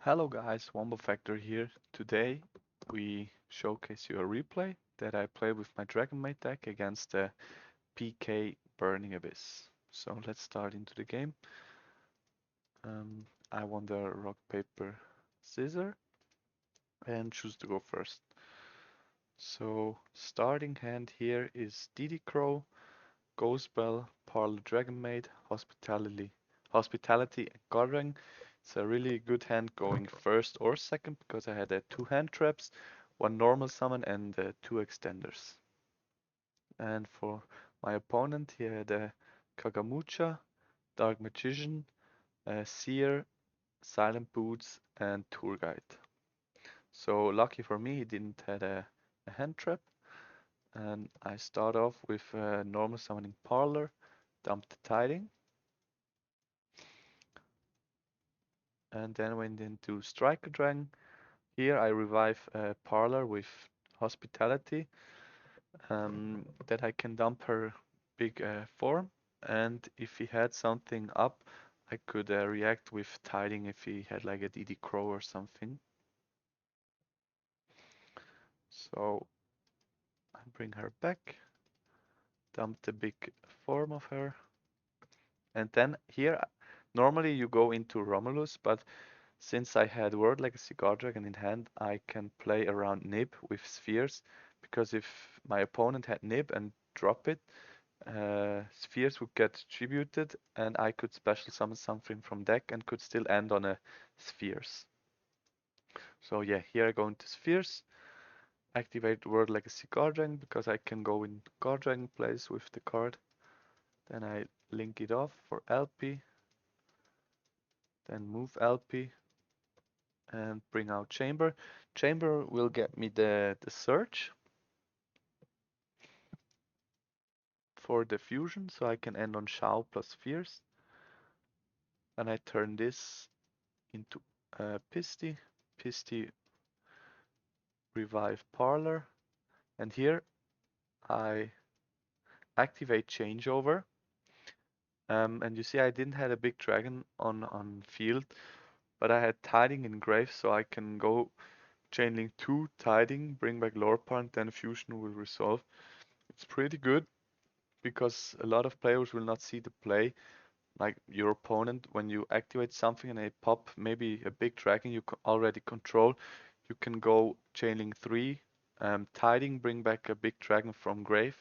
Hello guys, Wombo Factor here. Today we showcase you a replay that I played with my Dragonmaid deck against the PK Burning Abyss. So let's start into the game. I won the rock, paper, scissor and choose to go first. So starting hand here is DD Crow, Ghost Bell, Parlor Dragonmaid, Hospitality and Godring. It's a really good hand going first or second because I had two hand traps, one normal summon and two extenders. And for my opponent, he had a Kagamucha, Dark Magician, Seer, Silent Boots, and Tour Guide. So lucky for me, he didn't have a hand trap. And I start off with normal summoning Parlor, dump the Tiding, and then went into Striker Dragon. Here I revive Parlor with Hospitality, that I can dump her big form, and if he had something up, I could react with Tiding if he had like a DD Crow or something. So I bring her back, dump the big form of her, and then here normally you go into Romulus, but since I had World Legacy Guard Dragon in hand, I can play around Nib with spheres, because if my opponent had Nib and drop it, spheres would get tributed, and I could special summon something from deck and could still end on a spheres. So yeah, here I go into spheres, activate World Legacy Guard Dragon because I can go in Guard Dragon place with the card. Then I link it off for LP, then move LP, and bring out Chamber. Chamber will get me the search for the fusion, so I can end on Shao plus Fierce. And I turn this into Pisty. Pisty revive Parlor. And here I activate Changeover. And you see I didn't have a big dragon on field, but I had Tiding in Grave, so I can go Chainlink 2, Tiding, bring back Lorpa, and then Fusion will resolve. It's pretty good because a lot of players will not see the play. Like your opponent, when you activate something and they pop maybe a big dragon you already control, you can go Chainlink 3, Tiding, bring back a big dragon from Grave,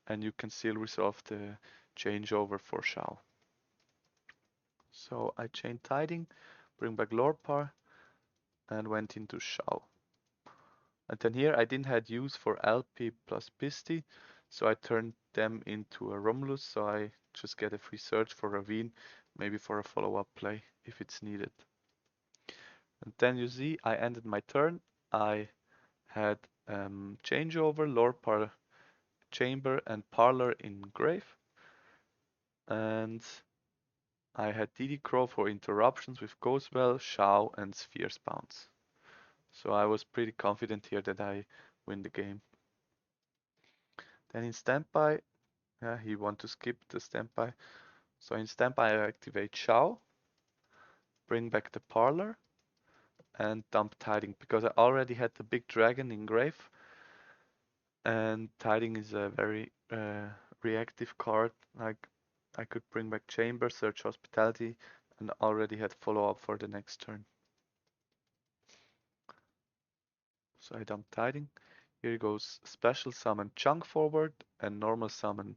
and you can still resolve the changeover for Shao. So I chain Tiding, bring back Lorpar, and went into Shao. And then here I didn't have use for LP plus Pisty, so I turned them into a Romulus, so I just get a free search for Ravine, maybe for a follow-up play if it's needed. And then you see I ended my turn. I had Changeover, Lorpar, Chamber, and Parlor in Grave. And I had DD Crow for interruptions with Ghostwell, Shao, and Spheres Bounce. So I was pretty confident here that I win the game. Then in standby, yeah, he want to skip the standby. So in standby I activate Shao, bring back the Parlor, and dump Tiding because I already had the big dragon in Grave, and Tiding is a very reactive card. Like I could bring back Chamber, search Hospitality, and already had follow up for the next turn. So I dump Tiding. Here goes special summon Chunk Forward and normal summon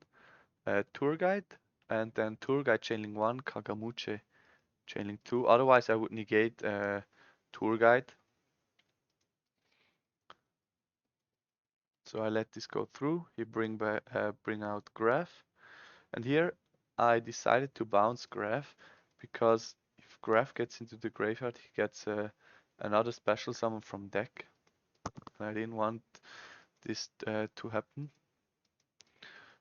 Tour Guide, and then Tour Guide Chainlink 1, Kagamuche Chainlink 2. Otherwise I would negate Tour Guide. So I let this go through. He bring out Graph, and here I decided to bounce Graph because if Graph gets into the graveyard, he gets another special summon from deck. And I didn't want this to happen.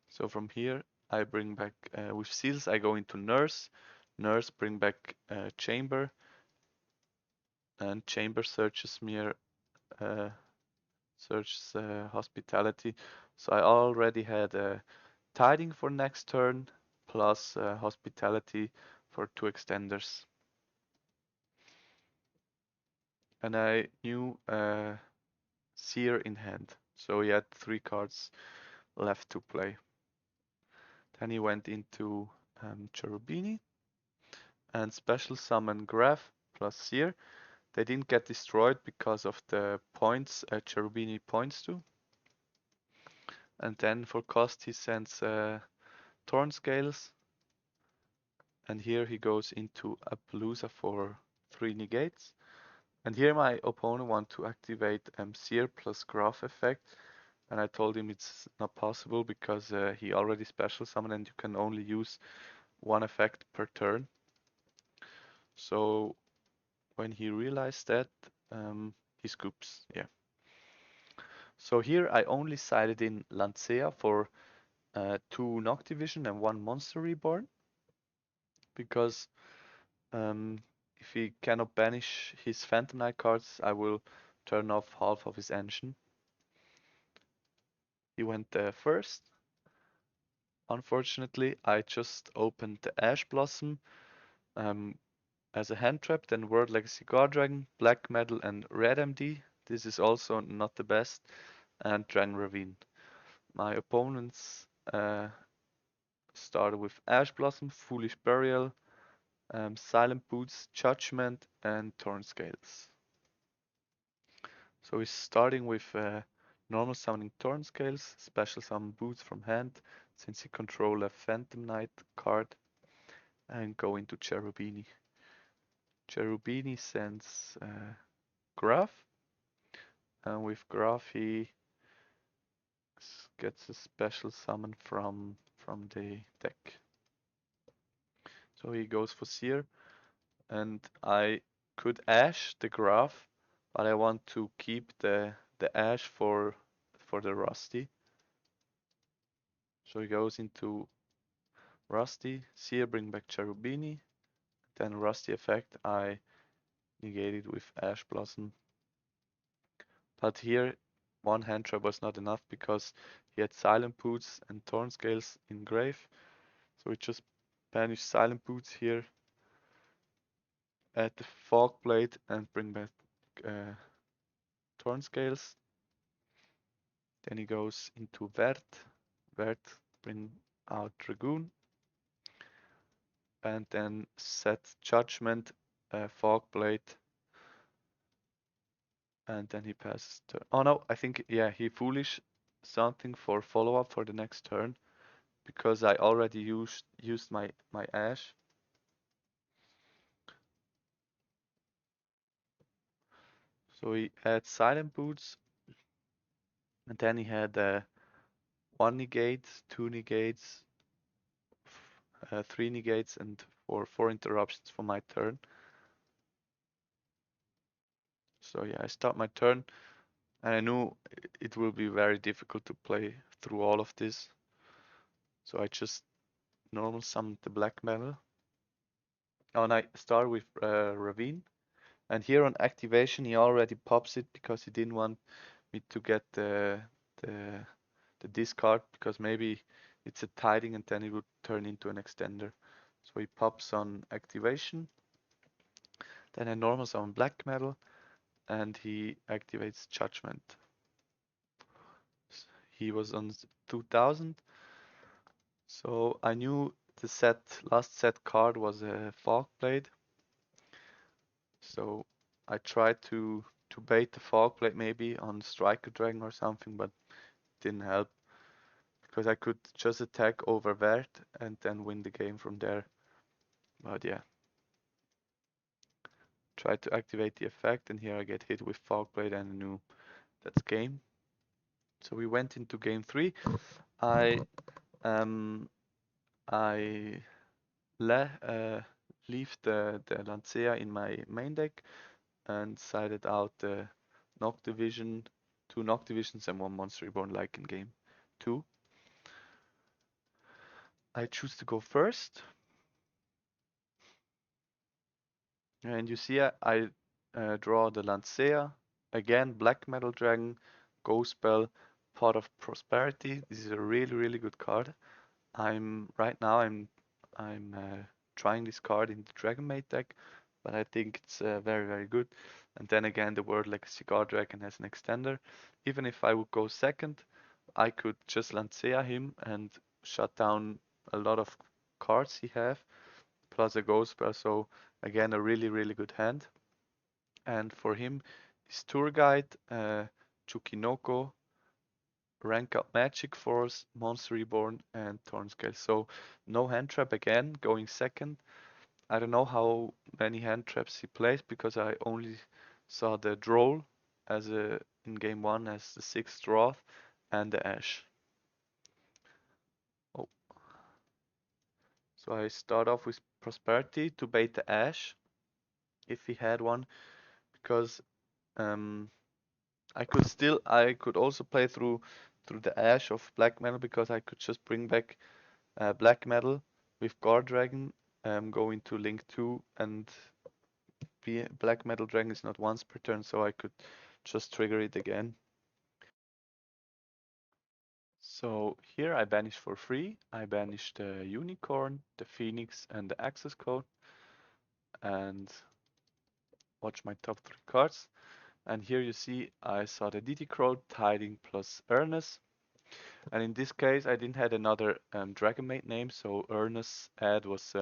So from here I bring back with Seals. I go into Nurse. Nurse bring back Chamber, and Chamber searches me. Searches Hospitality. So I already had Tiding for next turn, plus Hospitality for two extenders. and I knew Seer in hand, so he had 3 cards left to play. Then he went into Cherubini and special summon Graf plus Seer. They didn't get destroyed because of the points Cherubini points to. And then for cost he sends Thorn Scales. And here he goes into Appaloosa for 3 negates. And here my opponent wants to activate Seer plus Graph effect. And I told him it's not possible because he already special summoned and you can only use 1 effect per turn. So when he realized that, he scoops, yeah. So here I only sided in Lancea for 2 Noctivision and 1 Monster Reborn, because if he cannot banish his Phantom Knight cards, I will turn off half of his engine. He went first. Unfortunately, I just opened the Ash Blossom as a hand trap, then World Legacy Guard Dragon, Black Metal, and Red MD. This is also not the best, and Dragon Ravine. My opponents started with Ash Blossom, Foolish Burial, Silent Boots, Judgment, and Thorn Scales. So he's starting with normal summoning Thorn Scales, special summon Boots from hand, since he controls a Phantom Knight card, and go into Cherubini. Cherubini sends Graph, and with Graph he gets a special summon from the deck. So he goes for Seer, and I could Ash the Graph, but I want to keep the Ash for the Rusty. So he goes into Rusty, Seer, bring back Cherubini, then Rusty effect, I negated with Ash Blossom. But here, 1 hand trap was not enough because he had Silent Boots and Thorn Scales in grave. So we just banish Silent Boots here, add the Fog Blade, and bring back Thorn Scales. Then he goes into Vert. Vert, bring out Dragoon. And then set Judgment, Fog Blade. And then he passes turn. Oh no, I think, yeah, he foolish something for follow-up for the next turn, because I already used my Ash. So he had Silent Boots, and then he had 1 negate, 2 negates, 3 negates, and 4 interruptions for my turn. So yeah, I start my turn, and I knew it will be very difficult to play through all of this. So I just normal summoned the black metal. Oh, and I start with Ravine. And here on activation, he already pops it because he didn't want me to get the discard, because maybe it's a tiding and then it would turn into an extender. So he pops on activation. Then I normal summon black metal, and he activates Judgment. He was on 2000. So I knew the last set card was a Fog Blade. So I tried to bait the Fog Blade maybe on Striker Dragon or something, but it didn't help, because I could just attack over Vert and then win the game from there. But yeah, tried to activate the effect, and here I get hit with Fog Blade, and I knew that's game. So we went into game 3. I leave the Lancea in my main deck and sided out the Noctivision, 2 Noctivisions and 1 Monster Reborn, like in game 2. I choose to go first. And you see I draw the Lancea. Again, Black Metal Dragon, Ghost Spell, Pot of Prosperity. This is a really good card. Right now I'm trying this card in the Dragonmaid deck, but I think it's very, very good. And then again, the World Legacy Guard Dragon has an extender. Even if I would go second, I could just Lancea him and shut down a lot of cards he have, plus a Ghost Spell. So again, a really, really good hand. And for him, his Tour Guide, Chukinoko, Rank Up Magic Force, Monster Reborn, and Thornscale. So no hand trap again, going second. I don't know how many hand traps he plays because I only saw the Droll as a in game one as the sixth Wrath and the Ash. Oh, so I start off with Prosperity to bait the Ash if he had one because um, I could also play through the Ash of Black Metal because I could just bring back Black Metal with Guard Dragon, go into Link 2 and Black Metal Dragon is not once per turn, so I could just trigger it again. So here I banish for free. I banish the Unicorn, the Phoenix, and the Access Code, and watch my top 3 cards. And here you see I saw the DD Crow, Tiding plus Ernest. And in this case I didn't have another Dragonmaid name, so Ernest ad was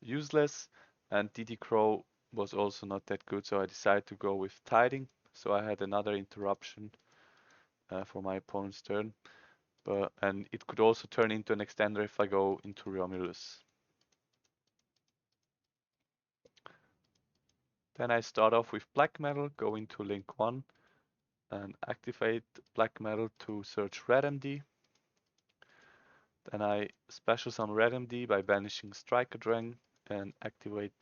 useless, and DD Crow was also not that good, so I decided to go with Tiding. So I had another interruption for my opponent's turn, and it could also turn into an extender if I go into Romulus. Then I start off with Black Metal, go into Link 1 and activate Black Metal to search Red MD. Then I special summon Red MD by banishing Striker Dragon and activate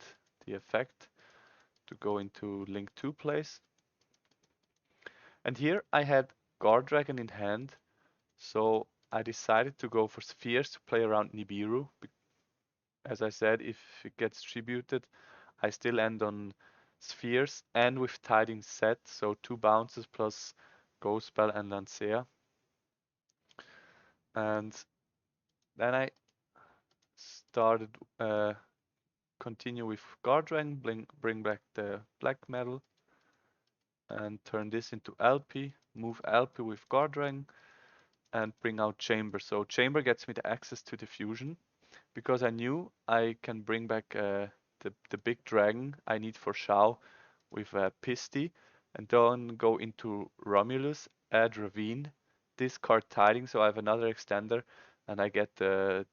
the effect to go into Link 2 place. And here I had Guard Dragon in hand, so I decided to go for Spheres to play around Nibiru. As I said, if it gets tributed, I still end on Spheres and with Tiding set, so 2 bounces plus Ghost Spell and Lancea. And then I started continue with Guard Dragon, bring back the Black Metal, and turn this into LP, move LP with Guard Dragon, and bring out Chamber. So Chamber gets me the access to the fusion, because I knew I can bring back the big dragon I need for Shao with Pisty, and then go into Romulus, add Ravine, discard Tiding, so I have another extender, and I get the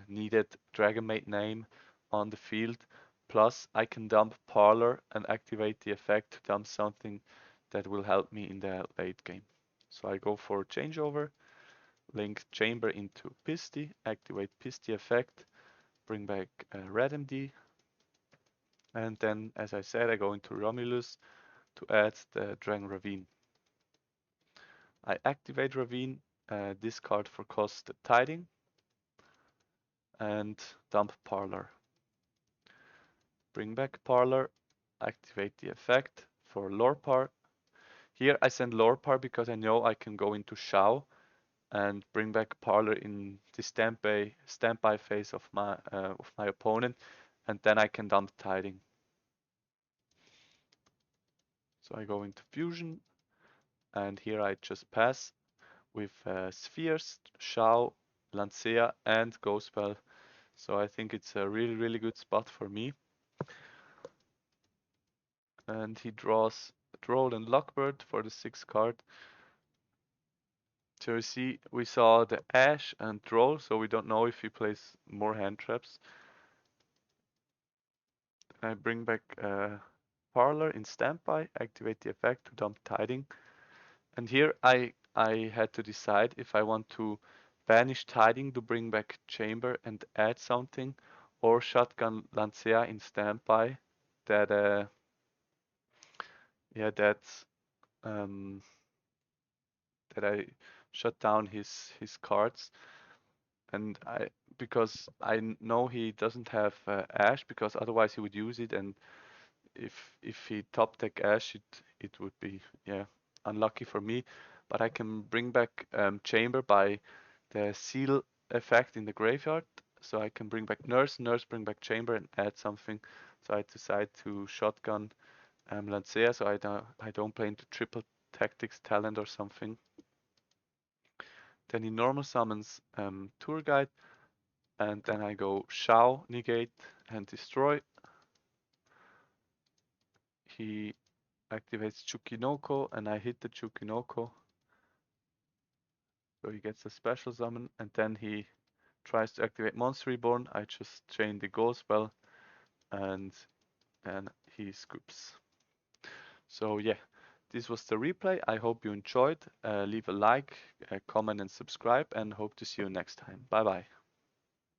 needed Dragonmaid name on the field. Plus, I can dump Parlor and activate the effect to dump something that will help me in the late game. So I go for changeover, link Chamber into Pisty, activate Pisty effect, bring back Red MD, and then, as I said, I go into Romulus to add the Dragon Ravine. I activate Ravine, discard for cost Tiding, and dump Parlor. Bring back Parlor, activate the effect for Lorpar. Here I send Lorpar because I know I can go into Shao and bring back Parlor in the standby phase of my opponent, and then I can dump Tiding. So I go into Fusion, and here I just pass with Spheres, Shao, Lancea, and Ghost Spell. So I think it's a really, really good spot for me. And he draws Droll and Lockbird for the 6th card. So you see, we saw the Ash and Droll, so we don't know if he plays more hand traps. I bring back Parlor in standby, activate the effect to dump Tiding. And here I had to decide if I want to banish Tiding to bring back Chamber and add something, or shotgun Lancea in standby. That yeah, um, that I shut down his cards, and because I know he doesn't have Ash, because otherwise he would use it, and if he top deck Ash, it would be, yeah, unlucky for me. But I can bring back Chamber by the seal effect in the graveyard. So I can bring back Nurse, bring back Chamber, and add something So I decide to shotgun Lancea, so I don't play into triple tactics talent or something. Then he normal summons Tour Guide, and then I go Shao, negate, and destroy. He activates Chukinoko, and I hit the Chukinoko. So he gets a special summon, and then he tries to activate Monster Reborn. I just chain the Ghost Spell, and then he scoops. So yeah, this was the replay. I hope you enjoyed. Leave a like, comment, and subscribe, and hope to see you next time. Bye bye.